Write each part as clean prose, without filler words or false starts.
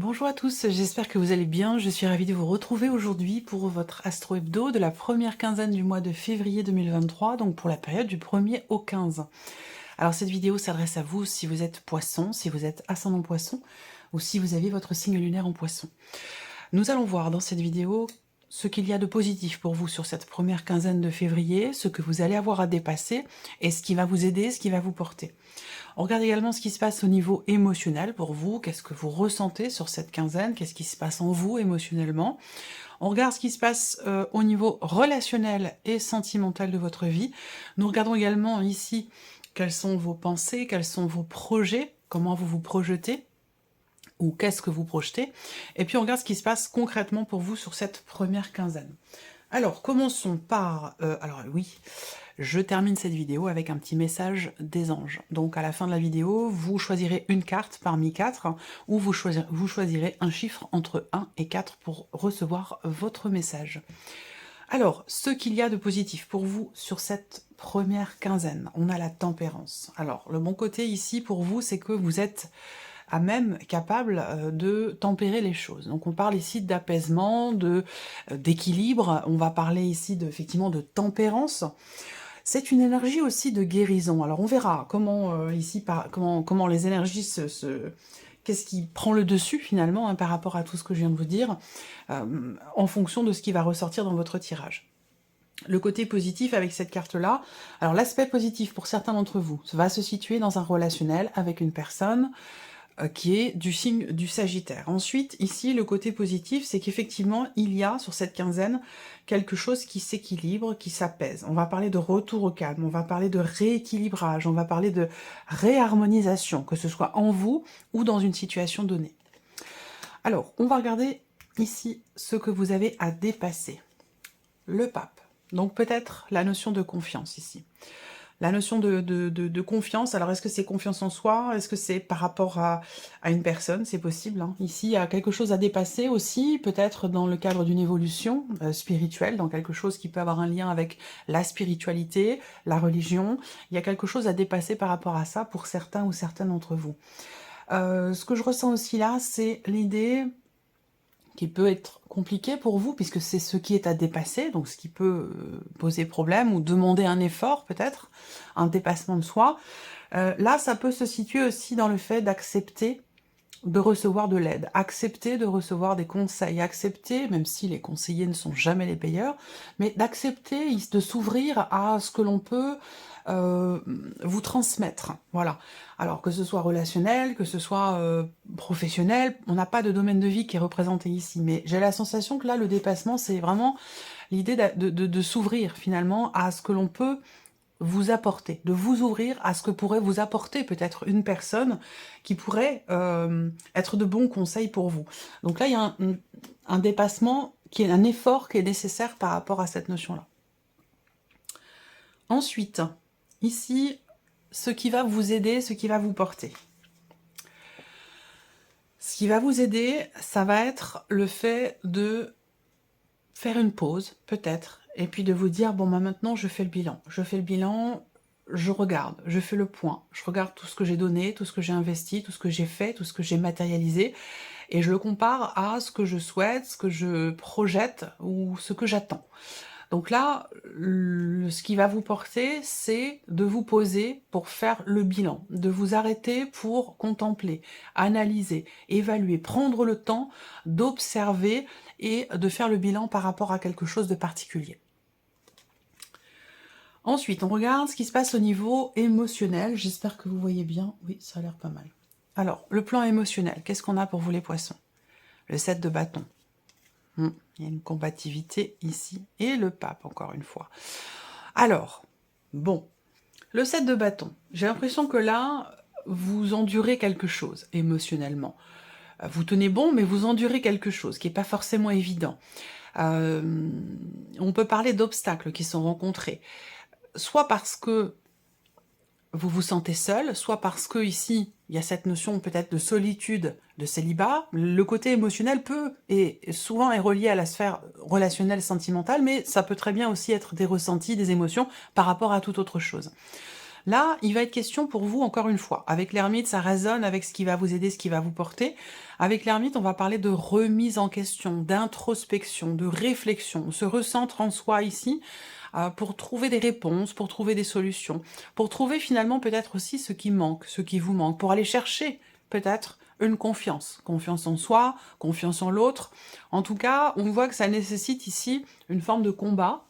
Bonjour à tous, j'espère que vous allez bien. Je suis ravie de vous retrouver aujourd'hui pour votre Astro Hebdo de la première quinzaine du mois de février 2023, donc pour la période du 1er au 15. Alors cette vidéo s'adresse à vous si vous êtes poisson, si vous êtes ascendant poisson, ou si vous avez votre signe lunaire en poisson. Nous allons voir dans cette vidéo ce qu'il y a de positif pour vous sur cette première quinzaine de février, ce que vous allez avoir à dépasser, et ce qui va vous aider, ce qui va vous porter. On regarde également ce qui se passe au niveau émotionnel pour vous, qu'est-ce que vous ressentez sur cette quinzaine, qu'est-ce qui se passe en vous émotionnellement. On regarde ce qui se passe au niveau relationnel et sentimental de votre vie. Nous regardons également ici quelles sont vos pensées, quels sont vos projets, comment vous vous projetez, ou qu'est-ce que vous projetez. Et puis on regarde ce qui se passe concrètement pour vous sur cette première quinzaine. Alors, commençons par... alors oui, je termine cette vidéo avec un petit message des anges. Donc à la fin de la vidéo, vous choisirez une carte parmi 4, ou vous choisirez un chiffre entre 1 et 4 pour recevoir votre message. Alors, ce qu'il y a de positif pour vous sur cette première quinzaine, on a la tempérance. Alors, le bon côté ici pour vous, c'est que vous êtes à même capable de tempérer les choses. Donc on parle ici d'apaisement, d'équilibre, on va parler ici effectivement de tempérance. C'est une énergie aussi de guérison. Alors on verra comment ici comment les énergies qu'est-ce qui prend le dessus finalement par rapport à tout ce que je viens de vous dire, en fonction de ce qui va ressortir dans votre tirage. Le côté positif avec cette carte-là, alors l'aspect positif pour certains d'entre vous va se situer dans un relationnel avec une personne qui est du signe du Sagittaire. Ensuite, ici, le côté positif, c'est qu'effectivement, il y a, sur cette quinzaine, quelque chose qui s'équilibre, qui s'apaise. On va parler de retour au calme, on va parler de rééquilibrage, on va parler de réharmonisation, que ce soit en vous ou dans une situation donnée. Alors, on va regarder ici ce que vous avez à dépasser. Le pape. Donc peut-être la notion de confiance ici. La notion de confiance, alors est-ce que c'est confiance en soi? Est-ce que c'est par rapport à une personne? C'est possible. Hein. Ici, il y a quelque chose à dépasser aussi, peut-être dans le cadre d'une évolution spirituelle, dans quelque chose qui peut avoir un lien avec la spiritualité, la religion. Il y a quelque chose à dépasser par rapport à ça pour certains ou certaines d'entre vous. Ce que je ressens aussi là, c'est l'idée qui peut être compliqué pour vous, puisque c'est ce qui est à dépasser, donc ce qui peut poser problème, ou demander un effort peut-être, un dépassement de soi. Là, ça peut se situer aussi dans le fait d'accepter de recevoir de l'aide, accepter de recevoir des conseils, accepter, même si les conseillers ne sont jamais les payeurs, mais d'accepter, de s'ouvrir à ce que l'on peut vous transmettre, voilà. Alors que ce soit relationnel, que ce soit professionnel, on n'a pas de domaine de vie qui est représenté ici, mais j'ai la sensation que là, le dépassement, c'est vraiment l'idée de s'ouvrir finalement à ce que l'on peut vous apporter, de vous ouvrir à ce que pourrait vous apporter peut-être une personne qui pourrait être de bons conseils pour vous. Donc là, il y a un dépassement, qui est un effort qui est nécessaire par rapport à cette notion-là. Ensuite, ici, ce qui va vous aider, ce qui va vous porter. Ce qui va vous aider, ça va être le fait de faire une pause, peut-être, et puis de vous dire, bon, bah, maintenant, je fais le bilan. Je fais le bilan, je regarde, je fais le point. Je regarde tout ce que j'ai donné, tout ce que j'ai investi, tout ce que j'ai fait, tout ce que j'ai matérialisé, et je le compare à ce que je souhaite, ce que je projette, ou ce que j'attends. Donc là, ce qui va vous porter, c'est de vous poser pour faire le bilan, de vous arrêter pour contempler, analyser, évaluer, prendre le temps d'observer et de faire le bilan par rapport à quelque chose de particulier. Ensuite, on regarde ce qui se passe au niveau émotionnel. J'espère que vous voyez bien. Oui, ça a l'air pas mal. Alors, le plan émotionnel, qu'est-ce qu'on a pour vous les poissons? Le 7 de bâton. Il y a une combativité ici. Et le pape, encore une fois. Alors, bon, le 7 de bâton. J'ai l'impression que là, vous endurez quelque chose émotionnellement. Vous tenez bon, mais vous endurez quelque chose qui n'est pas forcément évident. On peut parler d'obstacles qui sont rencontrés. Soit parce que vous vous sentez seul, soit parce que ici, il y a cette notion peut-être de solitude, de célibat. Le côté émotionnel souvent est relié à la sphère relationnelle, sentimentale, mais ça peut très bien aussi être des ressentis, des émotions par rapport à toute autre chose. Là, il va être question pour vous, encore une fois, avec l'ermite, ça résonne avec ce qui va vous aider, ce qui va vous porter. Avec l'ermite, on va parler de remise en question, d'introspection, de réflexion. On se recentre en soi ici, pour trouver des réponses, pour trouver des solutions, pour trouver finalement peut-être aussi ce qui manque, ce qui vous manque, pour aller chercher peut-être une confiance. Confiance en soi, confiance en l'autre. En tout cas, on voit que ça nécessite ici une forme de combat,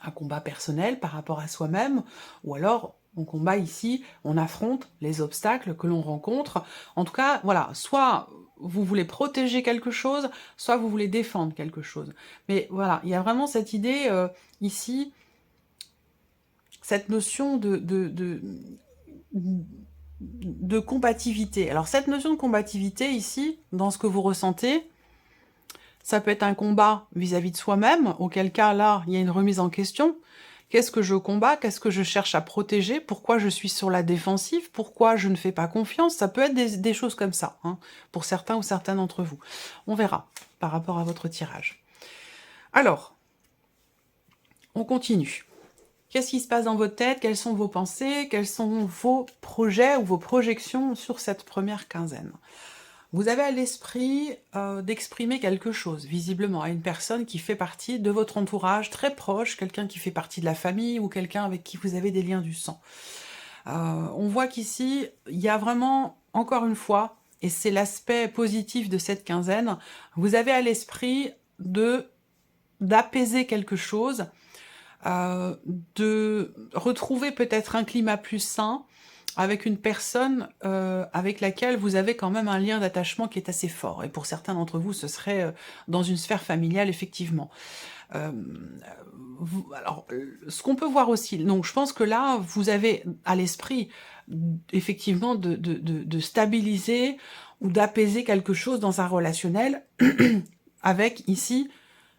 un combat personnel par rapport à soi-même, ou alors on combat ici, on affronte les obstacles que l'on rencontre. En tout cas, voilà, soit vous voulez protéger quelque chose, soit vous voulez défendre quelque chose. Mais voilà, il y a vraiment cette idée ici, cette notion de combativité. Alors cette notion de combativité ici, dans ce que vous ressentez, ça peut être un combat vis-à-vis de soi-même, auquel cas là, il y a une remise en question. Qu'est-ce que je combats? Qu'est-ce que je cherche à protéger? Pourquoi je suis sur la défensive? Pourquoi je ne fais pas confiance? Ça peut être des choses comme ça, hein, pour certains ou certaines d'entre vous. On verra par rapport à votre tirage. Alors, on continue. Qu'est-ce qui se passe dans votre tête? Quelles sont vos pensées? Quels sont vos projets ou vos projections sur cette première quinzaine? Vous avez à l'esprit d'exprimer quelque chose, visiblement, à une personne qui fait partie de votre entourage très proche, quelqu'un qui fait partie de la famille ou quelqu'un avec qui vous avez des liens du sang. On voit qu'ici, il y a vraiment, encore une fois, et c'est l'aspect positif de cette quinzaine, vous avez à l'esprit d'apaiser quelque chose, de retrouver peut-être un climat plus sain, avec une personne avec laquelle vous avez quand même un lien d'attachement qui est assez fort. Et pour certains d'entre vous, ce serait dans une sphère familiale, effectivement. Alors, ce qu'on peut voir aussi, donc je pense que là, vous avez à l'esprit, effectivement, de stabiliser ou d'apaiser quelque chose dans un relationnel, avec ici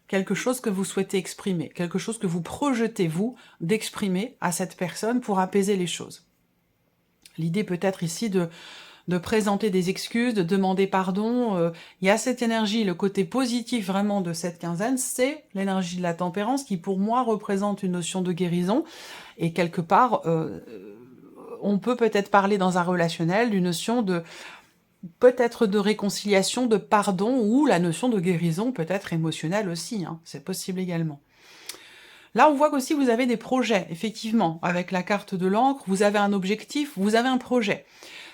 quelque chose que vous souhaitez exprimer, quelque chose que vous projetez, vous, d'exprimer à cette personne pour apaiser les choses. L'idée peut être ici de présenter des excuses, de demander pardon. Il y a cette énergie, le côté positif vraiment de cette quinzaine, c'est l'énergie de la tempérance qui pour moi représente une notion de guérison. Et quelque part, on peut peut-être parler dans un relationnel d'une notion de peut-être de réconciliation, de pardon, ou la notion de guérison peut être émotionnelle aussi, hein, c'est possible également. Là, on voit qu'aussi vous avez des projets, effectivement, avec la carte de l'encre, vous avez un objectif, vous avez un projet.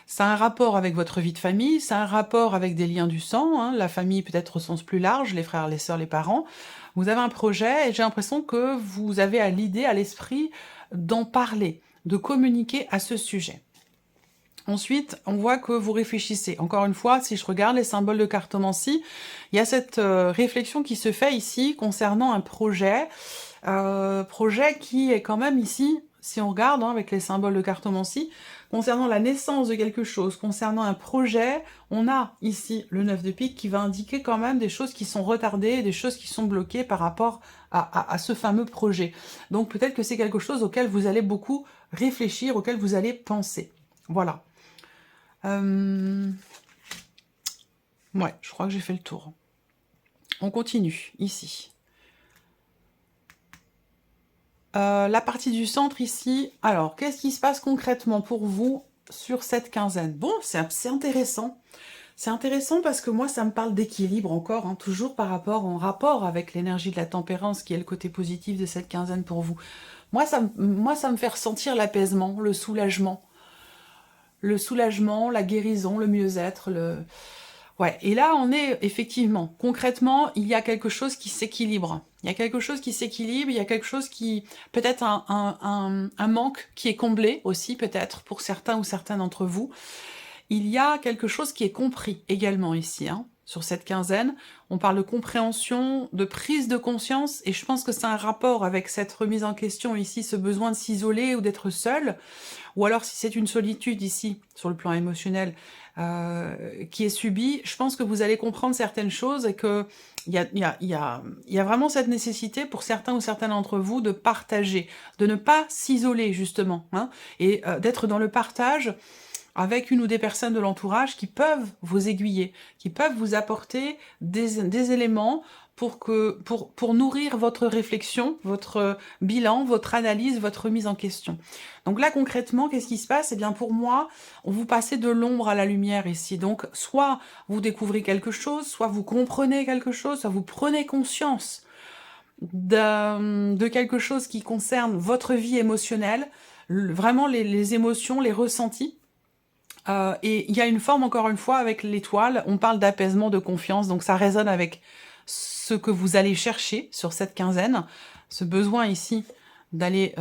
Ça a un rapport avec votre vie de famille, ça a un rapport avec des liens du sang, hein, la famille peut-être au sens plus large, les frères, les sœurs, les parents. Vous avez un projet et j'ai l'impression que vous avez à l'idée, à l'esprit, d'en parler, de communiquer à ce sujet. Ensuite, on voit que vous réfléchissez. Encore une fois, si je regarde les symboles de cartomancie, il y a cette réflexion qui se fait ici concernant un projet qui est quand même ici, si on regarde hein, avec les symboles de cartomancie, concernant la naissance de quelque chose, concernant un projet, on a ici le 9 de pique qui va indiquer quand même des choses qui sont retardées, des choses qui sont bloquées par rapport à ce fameux projet. Donc peut-être que c'est quelque chose auquel vous allez beaucoup réfléchir, auquel vous allez penser. Voilà. Ouais, je crois que j'ai fait le tour. On continue, ici. La partie du centre, ici. Alors, qu'est-ce qui se passe concrètement pour vous sur cette quinzaine? Bon, c'est intéressant. C'est intéressant parce que moi, ça me parle d'équilibre encore, hein, toujours en rapport avec l'énergie de la tempérance, qui est le côté positif de cette quinzaine pour vous. Moi, ça me fait ressentir l'apaisement, le soulagement, la guérison, le mieux-être, Ouais, et là, on est effectivement, concrètement, il y a quelque chose qui s'équilibre. Il y a quelque chose qui s'équilibre, il y a quelque chose qui... Peut-être un manque qui est comblé aussi, peut-être, pour certains ou certaines d'entre vous. Il y a quelque chose qui est compris également ici, hein, sur cette quinzaine. On parle de compréhension, de prise de conscience, et je pense que c'est un rapport avec cette remise en question ici, ce besoin de s'isoler ou d'être seul, ou alors si c'est une solitude ici, sur le plan émotionnel, qui est subie, je pense que vous allez comprendre certaines choses et que il y a vraiment cette nécessité pour certains ou certaines d'entre vous de partager, de ne pas s'isoler justement, hein, et d'être dans le partage avec une ou des personnes de l'entourage qui peuvent vous aiguiller, qui peuvent vous apporter des éléments pour nourrir votre réflexion, votre bilan, votre analyse, votre remise en question. Donc là, concrètement, qu'est-ce qui se passe? Eh bien, pour moi, vous passez de l'ombre à la lumière ici. Donc, soit vous découvrez quelque chose, soit vous comprenez quelque chose, soit vous prenez conscience de quelque chose qui concerne votre vie émotionnelle, vraiment les émotions, les ressentis. Et il y a une forme, encore une fois, avec l'étoile, on parle d'apaisement, de confiance, donc ça résonne avec ce que vous allez chercher sur cette quinzaine, ce besoin ici d'aller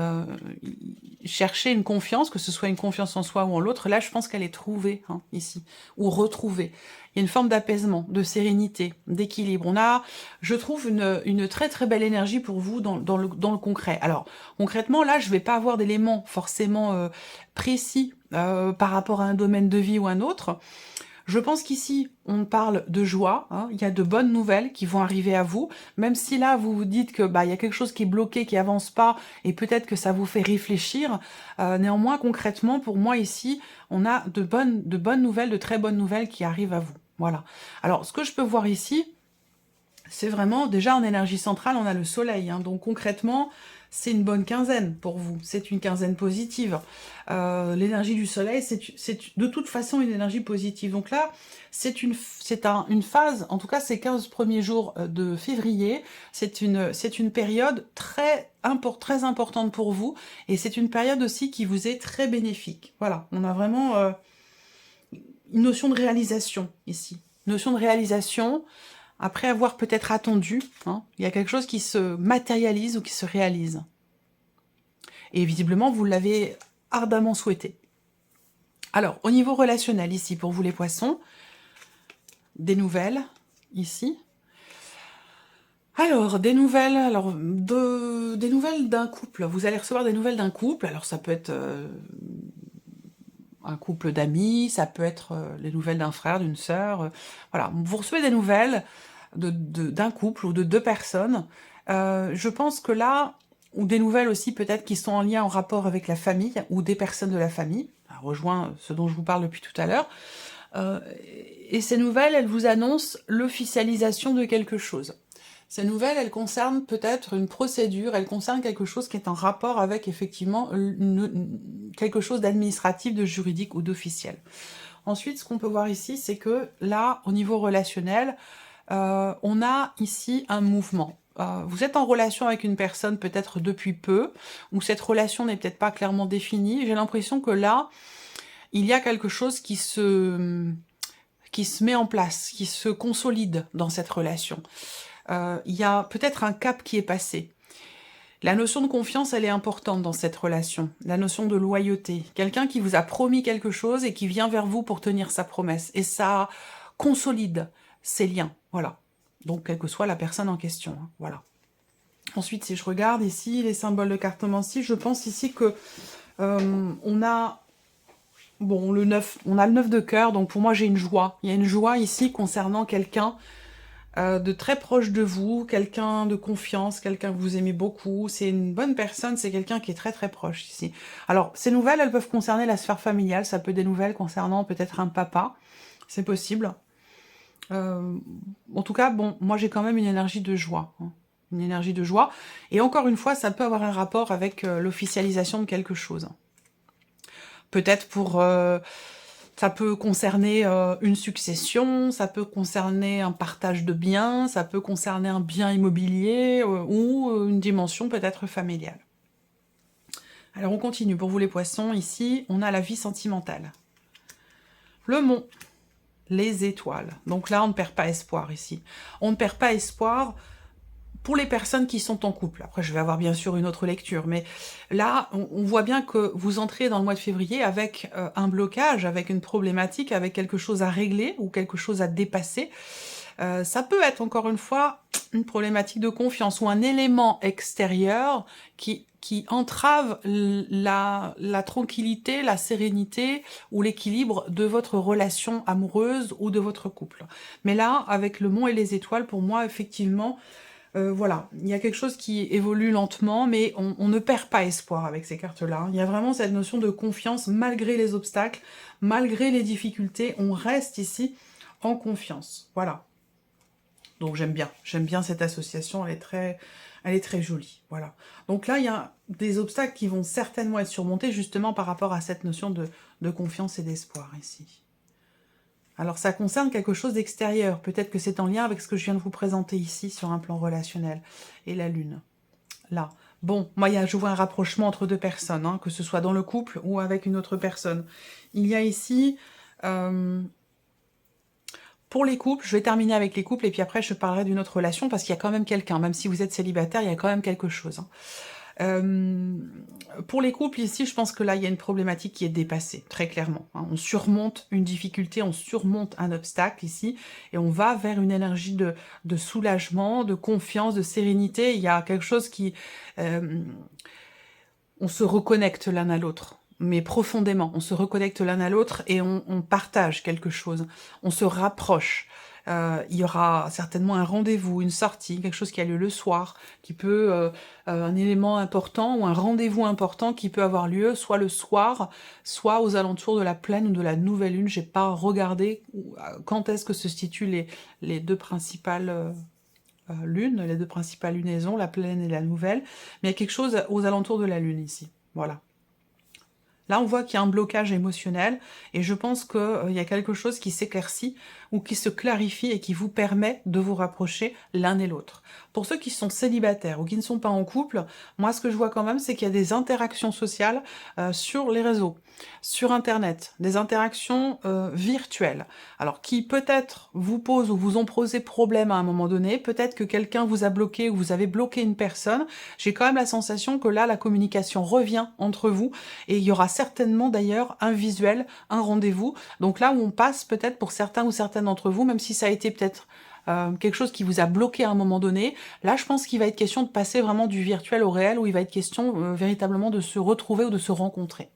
chercher une confiance, que ce soit une confiance en soi ou en l'autre. Là, je pense qu'elle est trouvée, hein, ici, ou retrouvée. Il y a une forme d'apaisement, de sérénité, d'équilibre. On a, je trouve, une très très belle énergie pour vous dans le concret. Alors, concrètement, là, je vais pas avoir d'éléments forcément précis par rapport à un domaine de vie ou un autre. Je pense qu'ici, on parle de joie, hein, il y a de bonnes nouvelles qui vont arriver à vous, même si là, vous vous dites que il y a quelque chose qui est bloqué, qui avance pas, et peut-être que ça vous fait réfléchir. Néanmoins, concrètement, pour moi ici, on a de bonnes nouvelles, de très bonnes nouvelles qui arrivent à vous. Voilà. Alors, ce que je peux voir ici, c'est vraiment, déjà en énergie centrale, on a le soleil, hein, donc concrètement, c'est une bonne quinzaine pour vous, c'est une quinzaine positive. L'énergie du soleil, c'est de toute façon une énergie positive. Donc là, c'est une phase, en tout cas ces 15 premiers jours de février, c'est une période très importante pour vous, et c'est une période aussi qui vous est très bénéfique. Voilà, on a vraiment une notion de réalisation ici, notion de réalisation. Après avoir peut-être attendu, hein, il y a quelque chose qui se matérialise ou qui se réalise. Et visiblement, vous l'avez ardemment souhaité. Alors, au niveau relationnel, ici, pour vous les poissons, des nouvelles, ici. Alors, des nouvelles d'un couple. Vous allez recevoir des nouvelles d'un couple. Alors, ça peut être un couple d'amis, ça peut être les nouvelles d'un frère, d'une sœur. Voilà, vous recevez des nouvelles d'un couple ou de deux personnes. Je pense que là, ou des nouvelles aussi peut-être qui sont en lien, en rapport avec la famille, ou des personnes de la famille, ça rejoint ce dont je vous parle depuis tout à l'heure. Et ces nouvelles, elles vous annoncent l'officialisation de quelque chose. Ces nouvelles, elles concernent peut-être une procédure, elles concernent quelque chose qui est en rapport avec effectivement quelque chose d'administratif, de juridique ou d'officiel. Ensuite, ce qu'on peut voir ici, c'est que là, au niveau relationnel, on a ici un mouvement. Vous êtes en relation avec une personne peut-être depuis peu, ou cette relation n'est peut-être pas clairement définie. J'ai l'impression que là, il y a quelque chose qui se met en place, qui se consolide dans cette relation. Il y a peut-être un cap qui est passé. La notion de confiance, elle est importante dans cette relation. La notion de loyauté. Quelqu'un qui vous a promis quelque chose et qui vient vers vous pour tenir sa promesse. Et ça consolide ces liens. Voilà. Donc, quelle que soit la personne en question. Hein, voilà. Ensuite, si je regarde ici les symboles de cartomancie, je pense ici que on a... Bon, on a le 9 de cœur, donc pour moi j'ai une joie. Il y a une joie ici concernant quelqu'un de très proche de vous, quelqu'un de confiance, quelqu'un que vous aimez beaucoup. C'est une bonne personne, c'est quelqu'un qui est très très proche ici. Alors, ces nouvelles, elles peuvent concerner la sphère familiale, ça peut être des nouvelles concernant peut-être un papa, c'est possible. En tout cas, bon, moi j'ai quand même une énergie de joie. Hein, une énergie de joie. Et encore une fois, ça peut avoir un rapport avec l'officialisation de quelque chose. Peut-être pour... ça peut concerner une succession, ça peut concerner un partage de biens, ça peut concerner un bien immobilier ou une dimension peut-être familiale. Alors on continue. Pour vous les poissons, ici, on a la vie sentimentale. Le mont, les étoiles. Donc là, on ne perd pas espoir ici. On ne perd pas espoir pour les personnes qui sont en couple. Après, je vais avoir bien sûr une autre lecture, mais là, on voit bien que vous entrez dans le mois de février avec un blocage, avec une problématique, avec quelque chose à régler ou quelque chose à dépasser. Ça peut être, encore une fois, une problématique de confiance ou un élément extérieur qui entrave la tranquillité, la sérénité ou l'équilibre de votre relation amoureuse ou de votre couple. Mais là, avec le mont et les étoiles, pour moi, effectivement... voilà, il y a quelque chose qui évolue lentement, mais on ne perd pas espoir avec ces cartes-là. Il y a vraiment cette notion de confiance malgré les obstacles, malgré les difficultés, on reste ici en confiance. Voilà. Donc j'aime bien cette association, elle est très jolie, voilà. Donc là, il y a des obstacles qui vont certainement être surmontés, justement par rapport à cette notion de confiance et d'espoir, ici. Alors ça concerne quelque chose d'extérieur, peut-être que c'est en lien avec ce que je viens de vous présenter ici, sur un plan relationnel, et la lune, là. Bon, moi, je vois un rapprochement entre deux personnes, hein, que ce soit dans le couple ou avec une autre personne. Il y a ici... pour les couples, je vais terminer avec les couples et puis après je parlerai d'une autre relation parce qu'il y a quand même quelqu'un, même si vous êtes célibataire, il y a quand même quelque chose. Hein. Pour les couples, ici, je pense que là, il y a une problématique qui est dépassée, très clairement. Hein. On surmonte une difficulté, on surmonte un obstacle ici, et on va vers une énergie de soulagement, de confiance, de sérénité. Il y a quelque chose qui... on se reconnecte l'un à l'autre, mais profondément. On se reconnecte l'un à l'autre et on partage quelque chose. On se rapproche. Il y aura certainement un rendez-vous, une sortie, quelque chose qui a lieu le soir, qui peut un élément important ou un rendez-vous important qui peut avoir lieu soit le soir, soit aux alentours de la pleine ou de la nouvelle lune. J'ai pas regardé quand est-ce que se situent les deux principales lunes, les deux principales lunaisons, la pleine et la nouvelle, mais il y a quelque chose aux alentours de la lune ici. Voilà. Là, on voit qu'il y a un blocage émotionnel et je pense qu'il y a quelque chose qui s'éclaircit ou qui se clarifie et qui vous permet de vous rapprocher l'un et l'autre. Pour ceux qui sont célibataires ou qui ne sont pas en couple, moi, ce que je vois quand même, c'est qu'il y a des interactions sociales sur les réseaux, sur Internet, des interactions virtuelles. Alors, qui peut-être vous posent ou vous ont posé problème à un moment donné, peut-être que quelqu'un vous a bloqué ou vous avez bloqué une personne. J'ai quand même la sensation que là, la communication revient entre vous et il y aura certainement d'ailleurs un visuel, un rendez-vous. Donc là où on passe peut-être pour certains ou certaines d'entre vous, même si ça a été peut-être quelque chose qui vous a bloqué à un moment donné, là je pense qu'il va être question de passer vraiment du virtuel au réel, où il va être question véritablement de se retrouver ou de se rencontrer.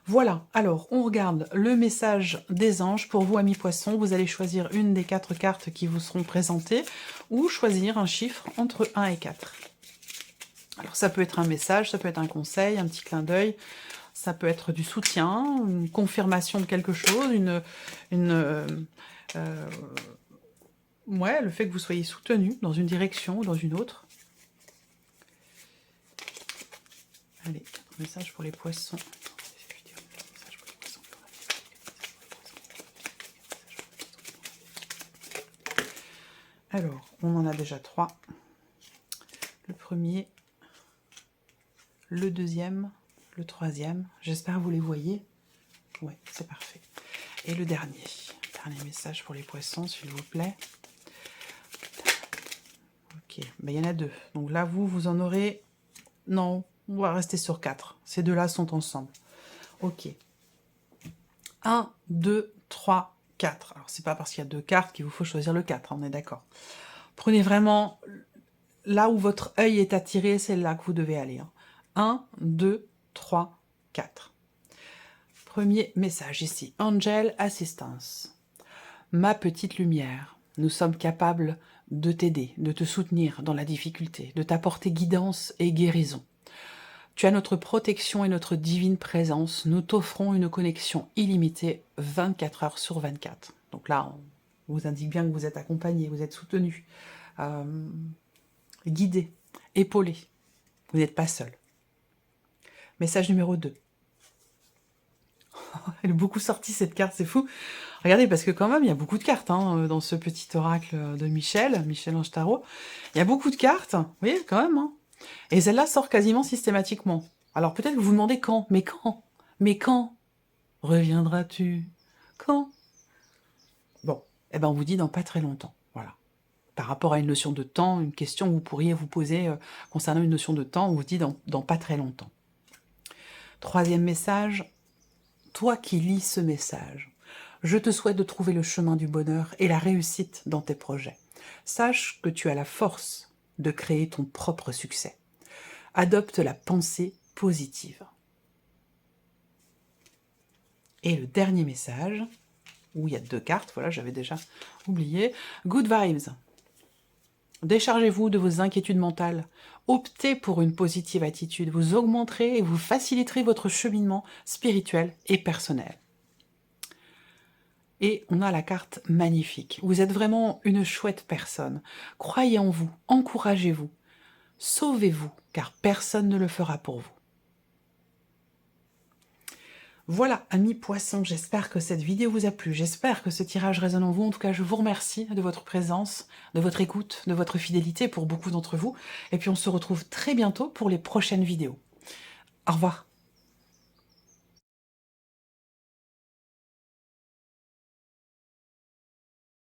Voilà, alors on regarde le message des anges pour vous, amis poissons. Vous allez choisir une des 4 cartes qui vous seront présentées ou choisir un chiffre entre 1 et 4. Alors ça peut être un message, ça peut être un conseil, un petit clin d'œil, ça peut être du soutien, une confirmation de quelque chose, ouais, le fait que vous soyez soutenu dans une direction ou dans une autre. Allez, 4 messages pour les poissons. Alors, on en a déjà 3. Le premier, le deuxième, le troisième. J'espère que vous les voyez. Ouais, c'est parfait. Et le dernier. Dernier message pour les poissons, s'il vous plaît. Ok, ben, il y en a 2. Donc là, vous en aurez... Non, on va rester sur 4. Ces deux-là sont ensemble. Ok. 1, 2, 3, 4. Alors, c'est pas parce qu'il y a 2 cartes qu'il vous faut choisir le 4, on est d'accord. Prenez vraiment... Là où votre œil est attiré, c'est là que vous devez aller. 1, 2, 3, 4. Premier message ici. Angel Assistance. Ma petite lumière, nous sommes capables de t'aider, de te soutenir dans la difficulté, de t'apporter guidance et guérison. Tu as notre protection et notre divine présence. Nous t'offrons une connexion illimitée 24 heures sur 24. Donc là, on vous indique bien que vous êtes accompagné, vous êtes soutenu, guidé, épaulé. Vous n'êtes pas seul. Message numéro 2. Elle est beaucoup sortie cette carte, c'est fou. Regardez, parce que quand même, il y a beaucoup de cartes hein, dans ce petit oracle de Michel-Ange Tarot. Il y a beaucoup de cartes, vous voyez, quand même. Hein. Et celle-là sort quasiment systématiquement. Alors peut-être que vous vous demandez quand, mais quand? Mais quand reviendras-tu? Quand? Bon, eh ben on vous dit dans pas très longtemps, voilà. Par rapport à une notion de temps, une question que vous pourriez vous poser concernant une notion de temps, on vous dit dans pas très longtemps. Troisième message, toi qui lis ce message, je te souhaite de trouver le chemin du bonheur et la réussite dans tes projets. Sache que tu as la force de créer ton propre succès. Adopte la pensée positive. Et le dernier message, où il y a 2 cartes, voilà, j'avais déjà oublié. Good vibes. Déchargez-vous de vos inquiétudes mentales. Optez pour une positive attitude. Vous augmenterez et vous faciliterez votre cheminement spirituel et personnel. Et on a la carte magnifique. Vous êtes vraiment une chouette personne. Croyez en vous, encouragez-vous. Sauvez-vous, car personne ne le fera pour vous. Voilà, amis poissons, j'espère que cette vidéo vous a plu, j'espère que ce tirage résonne en vous. En tout cas, je vous remercie de votre présence, de votre écoute, de votre fidélité pour beaucoup d'entre vous. Et puis on se retrouve très bientôt pour les prochaines vidéos. Au revoir.